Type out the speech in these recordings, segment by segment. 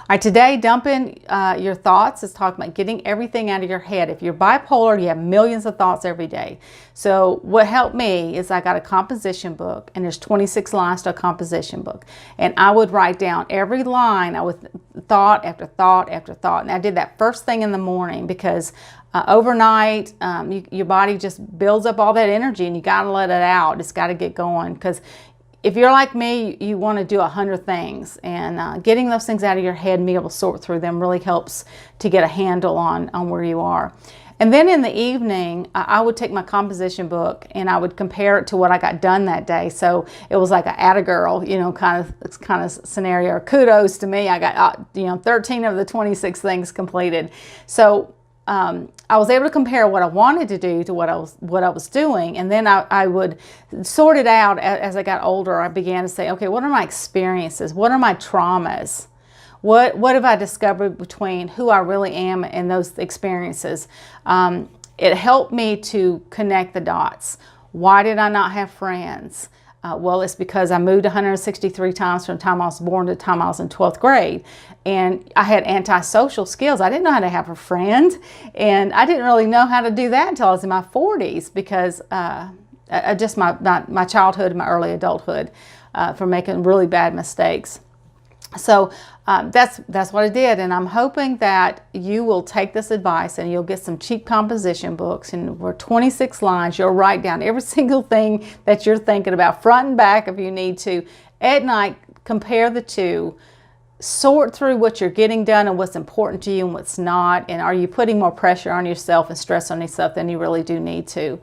All right, today, dumping your thoughts is talking about getting everything out of your head. If you're bipolar, you have millions of thoughts every day. So what helped me is I got a composition book, and there's 26 lines to a composition book. And I would write down every line, I would thought after thought after thought. And I did that first thing in the morning because overnight, your body just builds up all that energy and you got to let it out. It's got to get going, because if you're like me, you want to do 100 things, and getting those things out of your head and being able to sort through them really helps to get a handle on where you are. And then in the evening, I would take my composition book and I would compare it to what I got done that day. So it was like an atta-girl, kind of scenario. Kudos to me. I got 13 of the 26 things completed. So I was able to compare what I wanted to do to what I was doing, and then I would sort it out. As I got older, I began to say, okay, what are my experiences? What are my traumas? What have I discovered between who I really am and those experiences? It helped me to connect the dots. Why did I not have friends? Well, it's because I moved 163 times from the time I was born to the time I was in 12th grade. And I had antisocial skills. I didn't know how to have a friend. And I didn't really know how to do that until I was in my 40s, because just my childhood and my early adulthood for making really bad mistakes. So that's what I did, and I'm hoping that you will take this advice and you'll get some cheap composition books, and for 26 lines you'll write down every single thing that you're thinking about, front and back if you need to. At night, compare the two, sort through what you're getting done and what's important to you and what's not, and are you putting more pressure on yourself and stress on yourself than you really do need to.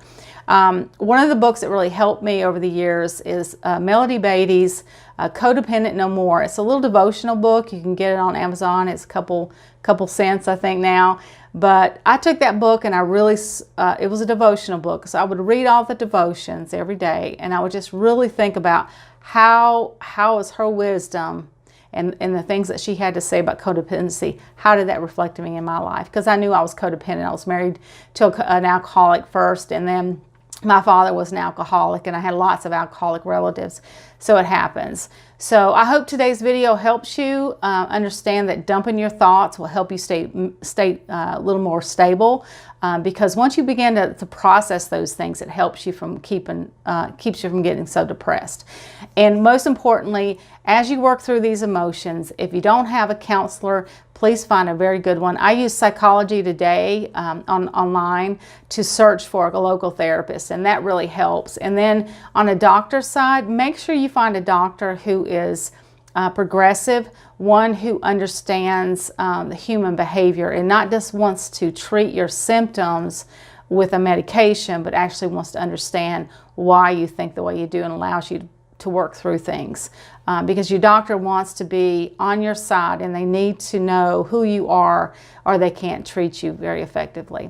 One of the books that really helped me over the years is Melody Beattie's Codependent No More. It's a little devotional book. You can get it on Amazon. It's a couple cents, I think, now. But I took that book and I really, it was a devotional book. So I would read all the devotions every day, and I would just really think about how is her wisdom and the things that she had to say about codependency, how did that reflect me in my life? Because I knew I was codependent. I was married to an alcoholic first, and then my father was an alcoholic, and I had lots of alcoholic relatives, so it happens. So I hope today's video helps you understand that dumping your thoughts will help you stay a little more stable, because once you begin to process those things, it helps you from keeps you from getting so depressed. And most importantly, as you work through these emotions, if you don't have a counselor, please find a very good one. I use Psychology Today online to search for a local therapist, and that really helps. And then on a doctor's side, make sure you find a doctor who is progressive, one who understands the human behavior and not just wants to treat your symptoms with a medication, but actually wants to understand why you think the way you do and allows you to work through things. Because your doctor wants to be on your side, and they need to know who you are, or they can't treat you very effectively.